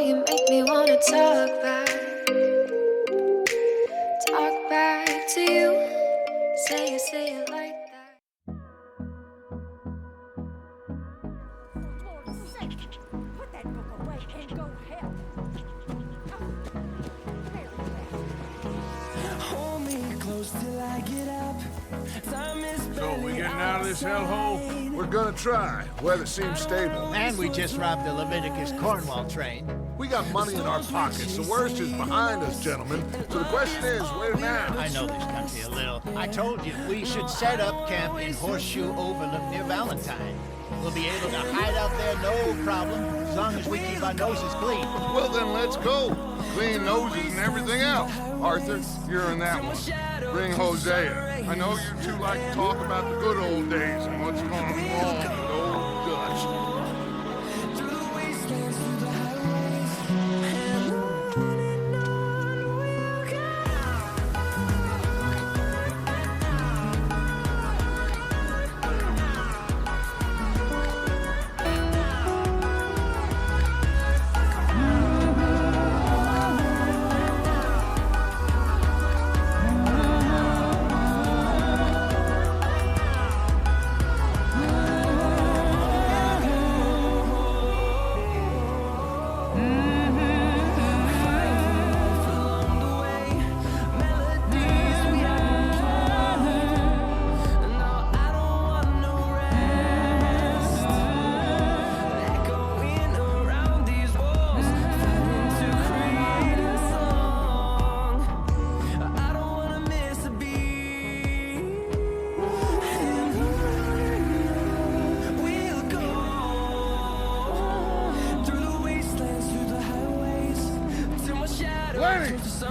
you make me wanna talk back to you. Say it like that. For Lord's sake, put that book away and go help. Hold me close till I get up. Time is So, we getting out of this hellhole? We're gonna try. Weather seems stable. And we just robbed the Leviticus Cornwall train. We got money in our pockets. The worst is behind us, gentlemen. So the question is, where now? I know this country a little. I told you, we should set up camp in Horseshoe Overlook near Valentine. We'll be able to hide out there no problem, as long as we keep our noses clean. Well, then let's go. Clean noses and everything else. Arthur, you're in that one. Bring Hosea. I know you two like to talk about the good old days and what's gone wrong with old Dutch.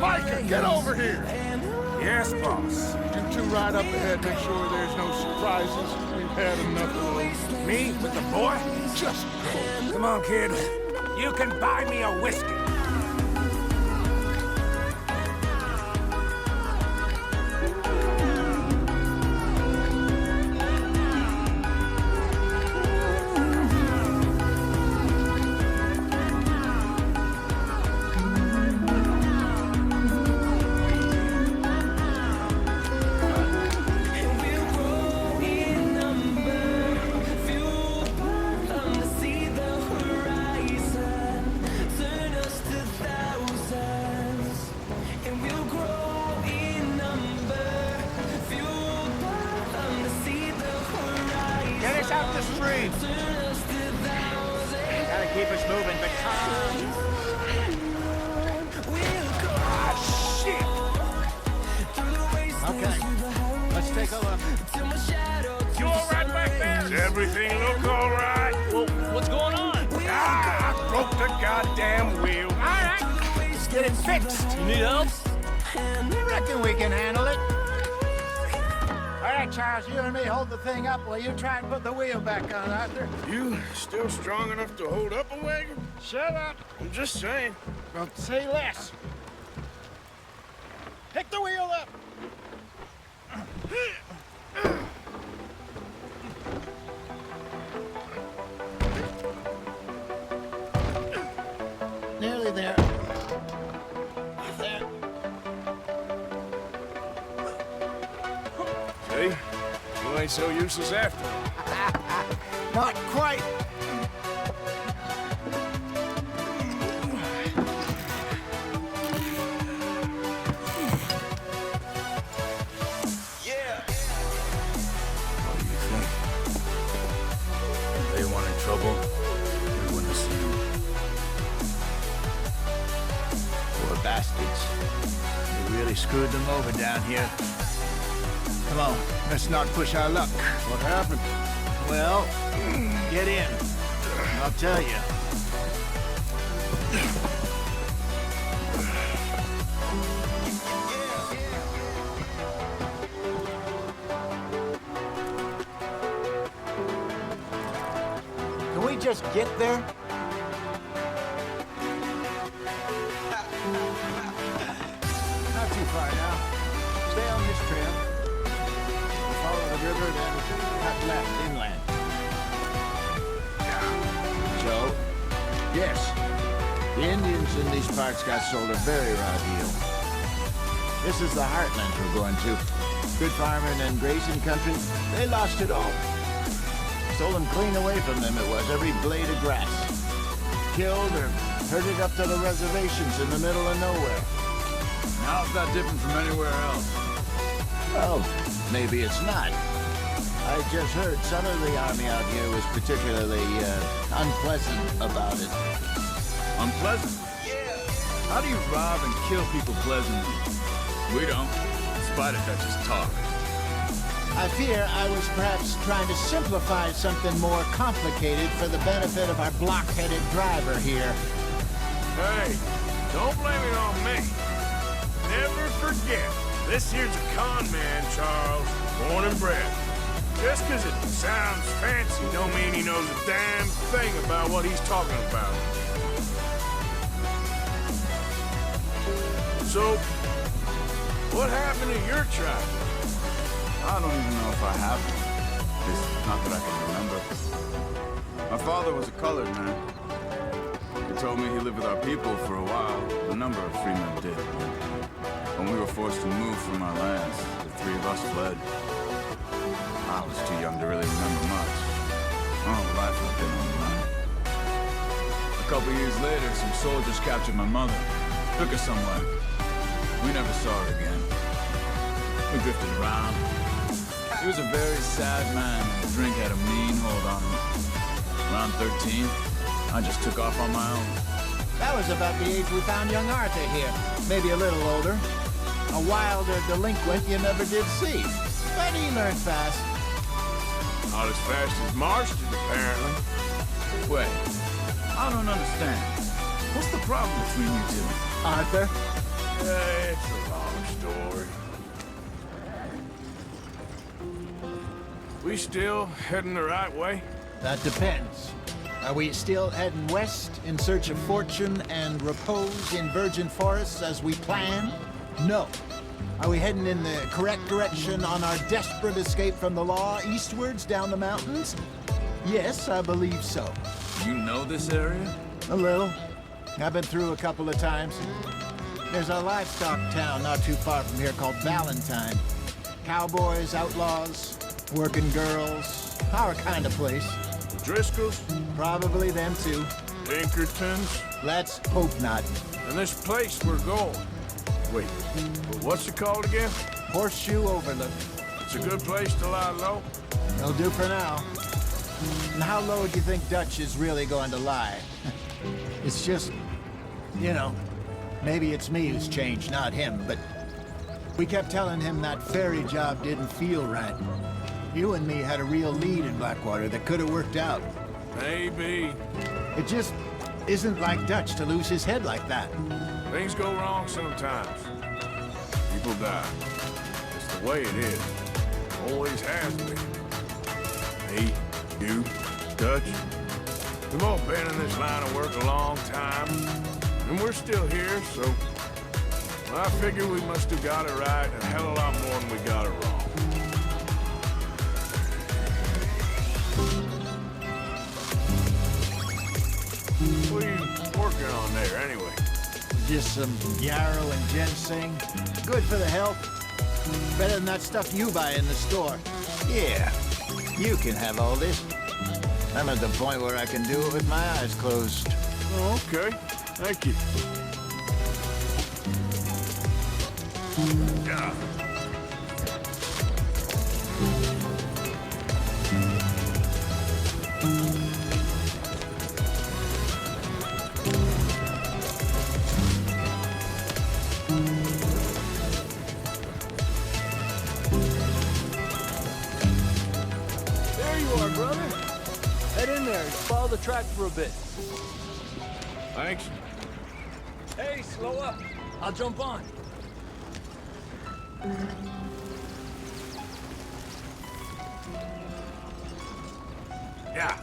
Micah, get over here! Yes, boss. You two ride up ahead, make sure there's no surprises. We've had enough of those. Me with the boy? Just go. Come on, kid. You can buy me a whiskey. Out the stream. Gotta keep us moving, but Ah, shit! okay, let's take a look. You all right back there? Does everything look all right? Well, what's going on? Ah, I broke the goddamn wheel. All right, let's get it fixed. You need help? I reckon we can handle it. All right, Charles, you and me hold the thing up while you try and put the wheel back on, Arthur. You still strong enough to hold up a wagon? Shut up. I'm just saying. Well, say less. Pick the wheel up. Nearly there. There. See? You ain't so useless after all. Not quite. What do you think? If they wanted trouble, we wouldn't have seen them. Poor bastards. We really screwed them over down here. Come on, let's not push our luck. What happened? Well, get in. I'll tell you. Can we just get there? Not too far now. Stay on this trail. We'll follow the river, then cut left inland. Joe? Yes. The Indians in these parts got sold a very raw deal. This is the heartland we're going to. Good farming and grazing country, they lost it all. Stolen clean away from them it was, every blade of grass. Killed or herded up to the reservations in the middle of nowhere. How's that different from anywhere else? Well, maybe it's not. I just heard some of the army out here was particularly unpleasant about it. Unpleasant? Yeah. How do you rob and kill people pleasantly? We don't, in spite of Dutch's talk. I fear I was perhaps trying to simplify something more complicated for the benefit of our block-headed driver here. Hey, don't blame it on me. Never forget, this here's a con man, Charles, born and bred. Just 'cause it sounds fancy don't mean he knows a damn thing about what he's talking about. So, what happened to your tribe? I don't even know if I have one. At least, not that I can remember. My father was a colored man. He told me he lived with our people for a while. A number of free men did. When we were forced to move from our lands, the three of us fled. I was too young to really remember much. My whole life I've been on the run. A couple years later, some soldiers captured my mother. Took her somewhere. We never saw her again. We drifted around. He was a very sad man, and drink had a mean hold on him. Around 13, I just took off on my own. That was about the age we found young Arthur here. Maybe a little older. A wilder delinquent you never did see. But he learned fast. Not as fast as Marston, apparently. Wait, I don't understand. What's the problem between you two? Arthur? It's a long story. We still heading the right way? That depends. Are we still heading west in search of fortune and repose in virgin forests as we planned? No. Are we heading in the correct direction on our desperate escape from the law eastwards down the mountains? Yes, I believe so. You know this area? A little. I've been through a couple of times. There's a livestock town not too far from here called Valentine. Cowboys, outlaws, working girls, our kind of place. Driscoll's? Probably them too. Pinkertons? Let's hope not. And this place we're going. Wait, what's it called again? Horseshoe Overlook. It's a good place to lie low? It'll do for now. And how low do you think Dutch is really going to lie? It's just, you know, maybe it's me who's changed, not him, but we kept telling him that ferry job didn't feel right. You and me had a real lead in Blackwater that could have worked out. Maybe. It just isn't like Dutch to lose his head like that. Things go wrong sometimes. People die. It's the way it is. Always has been. Me, you, Dutch. We've all been in this line of work a long time. And we're still here, so... I figure we must have got it right a hell of a lot more than we got it wrong. What are you working on there, anyway? Just some yarrow and ginseng. Good for the health. Better than that stuff you buy in the store. Yeah, you can have all this. I'm at the point where I can do it with my eyes closed. Oh, okay. Thank you. Yeah. There you are, brother. Head in there and follow the track for a bit. Thanks. Hey, slow up. I'll jump on. Yeah.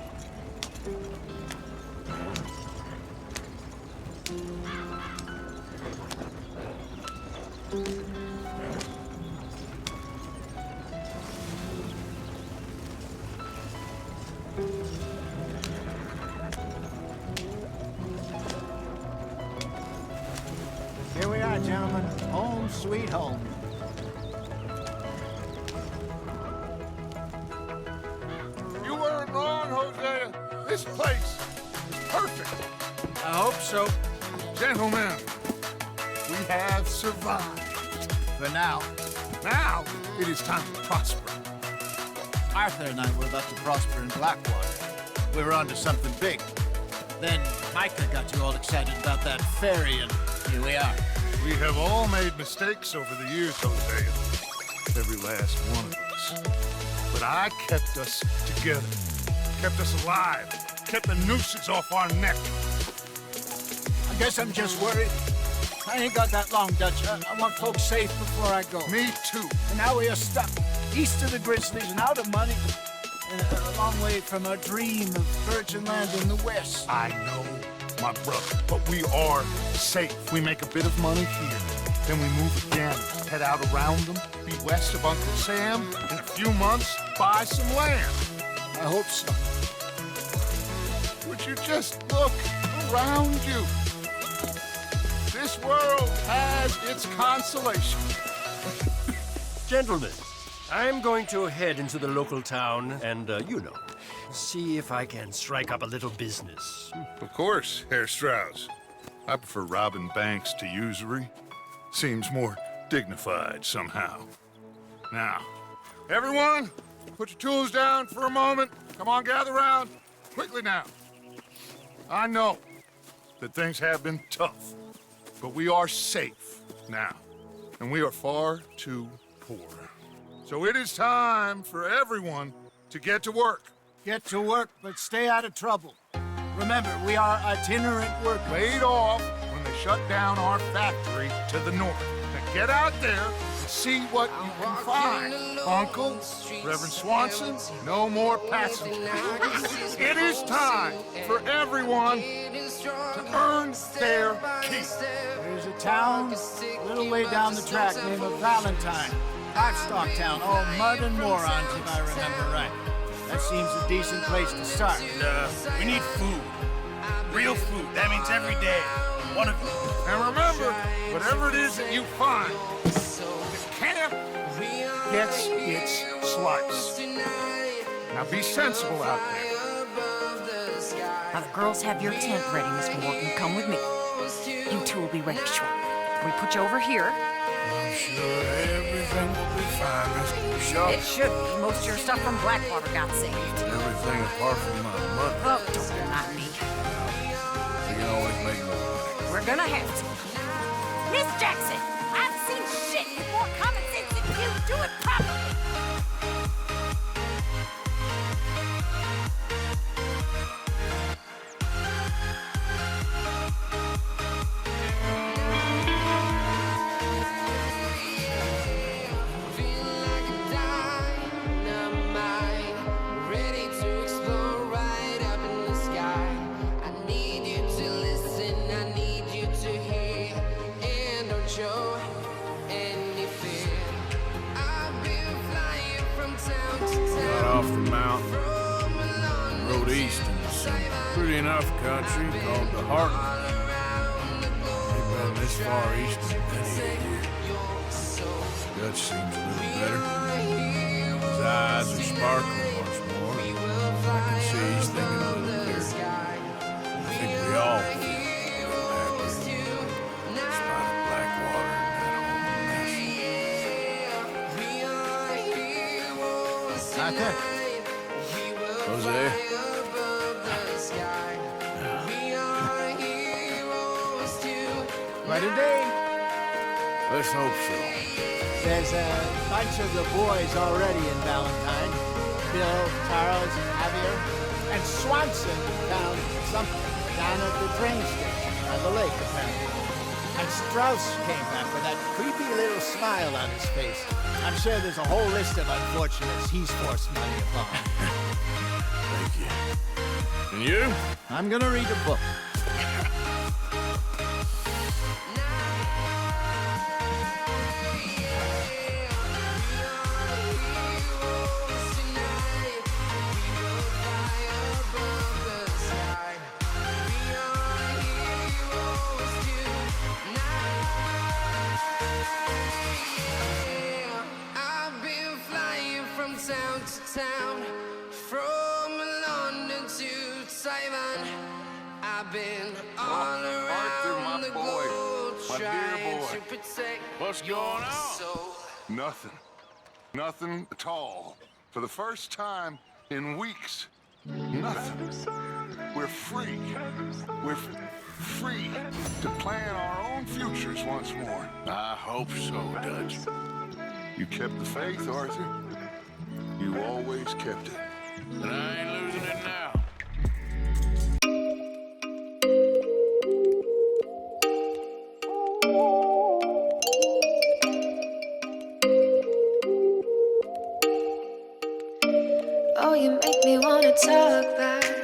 sweet home. You weren't wrong, Hosea. This place is perfect. I hope so. Gentlemen, we have survived. For now. Now, it is time to prosper. Arthur and I were about to prosper in Blackwater. We were onto something big. Then Micah got you all excited about that ferry, and here we are. We have all made mistakes over the years, Hosea. Every last one of us. But I kept us together. Kept us alive. Kept the nooses off our neck. I guess I'm just worried. I ain't got that long, Dutch. I want folks safe before I go. Me too. And now we are stuck east of the Grizzlies and out of money. And a long way from our dream of virgin land in the west. I know, my brother, but we are safe. We make a bit of money here. Then we move again, head out around them, be west of Uncle Sam. In a few months, buy some land. I hope so. Would you just look around you? This world has its consolation. Gentlemen, I'm going to head into the local town and, see if I can strike up a little business. Of course, Herr Strauss. I prefer robbing banks to usury. Seems more dignified somehow. Now, everyone, put your tools down for a moment. Come on, gather round. Quickly now. I know that things have been tough, but we are safe now, and we are far too poor. So it is time for everyone to get to work. Get to work, but stay out of trouble. Remember, we are itinerant workers. Laid off when they shut down our factory to the north. Now get out there and see what you can find. Uncle, Reverend Swanson, no more passengers. It is time for everyone to earn their keep. There's a town a little way down the track named Valentine. Livestock town, all mud and morons, if I remember right. That seems a decent place to start. We need food. Real food. That means every day. One of you. And remember, whatever it is that you find, the camp gets its slice. Now be sensible out there. Now the girls have your tent ready, Mr. Morgan. Come with me. You two will be ready shortly. We put you over here. I'm sure everything will be fine, Mr. Bishop. It should be. Most of your stuff from Blackwater got saved. Everything apart from my money. Oh, don't remind me. We can always make more money. We're gonna have to. Miss Jackson, I've seen shit with more common sense than you. Do it properly. Off the mountain, rode east into some pretty enough country called the Heartland. Ain't been this far east in many a year. Dutch seems a little better. His eyes are sparkling once more. I can see he's thinking a little clearer. I think we all feel a little happier, despite of Blackwater and that whole mess. Arthur? Jose? Quite a day. Let's hope so. There's a bunch of the boys already in Valentine. Bill, Charles, and Javier. And Swanson found something down at the train station by the lake, apparently. And Strauss came back with that creepy little smile on his face. I'm sure there's a whole list of unfortunates he's forced money upon. Thank you. And you? I'm gonna read a book. town to town, from London to Taiwan. I've been all Arthur, my around the boy, globe my dear trying boy. to protect What's your going on? soul. Nothing. Nothing at all. For the first time in weeks, nothing. We're free. We're free to plan our own futures once more. I hope so, Dutch. You kept the faith, Arthur. You always kept it. And I ain't losing it now. Oh, you make me wanna talk back.